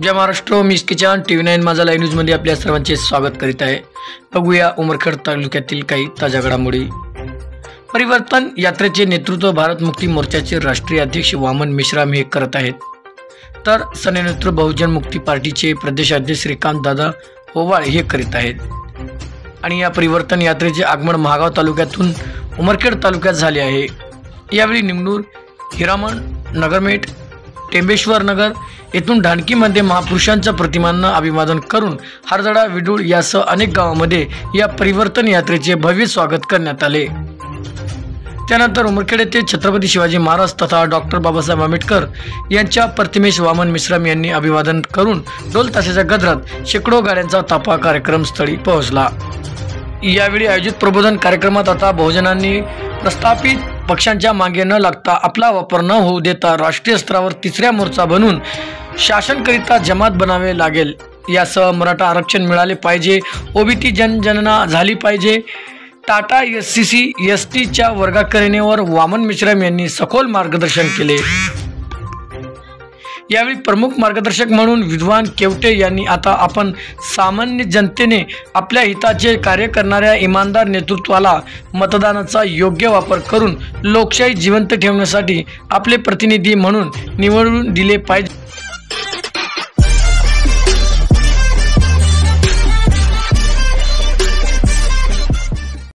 जय महाराष्ट्र, मी kitchen TV9 माझा live न्यूजमध्ये आपल्या सर्वांचे स्वागत करीत आहे। बघूया उमरखेड तालुक्यातील काही ताज्या घडामोडी। परिवर्तन यात्रेचे नेतृत्व भारत मुक्ती मोर्चाचे राष्ट्रीय अध्यक्ष वामन मेश्राम हे करत आहेत, तर सन्निहित बहुजन मुक्ती पार्टीचे प्रदेशाध्यक्ष श्रीकांत दादा ओवाळ हे करीत आहेत। आणि या परिवर्तन यात्रेचे आगमन महागाव तालुक्यातून उमरखेड तालुक्यात झाले आहे। यावेळी निमनूर, हिरामण, नगरमेट, टेंबेश्वर नगर येथून ढाणकीमध्ये महापुरुषांच्या प्रतिमांना अभिवादन करून हरदडा, विडूळ यासह अनेक गावांमध्ये या परिवर्तन यात्रेचे भव्य स्वागत करण्यात आले। त्यानंतर उमरखेड येथे छत्रपती शिवाजी महाराज तथा डॉक्टर बाबासाहेब आंबेडकर यांच्या प्रतिमेस वामन मेश्राम यांनी अभिवादन करून ढोल ताशाच्या गजरात शेकडो गाड्यांचा ताफा कार्यक्रमस्थळी पोहोचला। यावेळी आयोजित प्रबोधन कार्यक्रमात आता बहुजनांनी प्रस्थापित पक्षांच्या मागे न लागता आपला वापर न होऊ देता राष्ट्रीय स्तरावर तिसऱ्या मोर्चा बनवून शासनकरिता जमात बनावे लागेल, यासह मराठा आरक्षण मिळाले पाहिजे, ओबीटी जनगणना झाली पाहिजे, टाटा SCC ST च्या वर्गीकरणावर वामन मेश्राम यांनी सखोल मार्गदर्शन केले। यावेळी प्रमुख मार्गदर्शक म्हणून विद्वान केवटे यांनी आता आपण सामान्य जनतेने आपल्या हिताचे कार्य करणाऱ्या इमानदार नेतृत्वाला मतदानाचा योग्य वापर करून लोकशाही जिवंत ठेवण्यासाठी आपले प्रतिनिधी म्हणून निवडून दिले पाहिजे।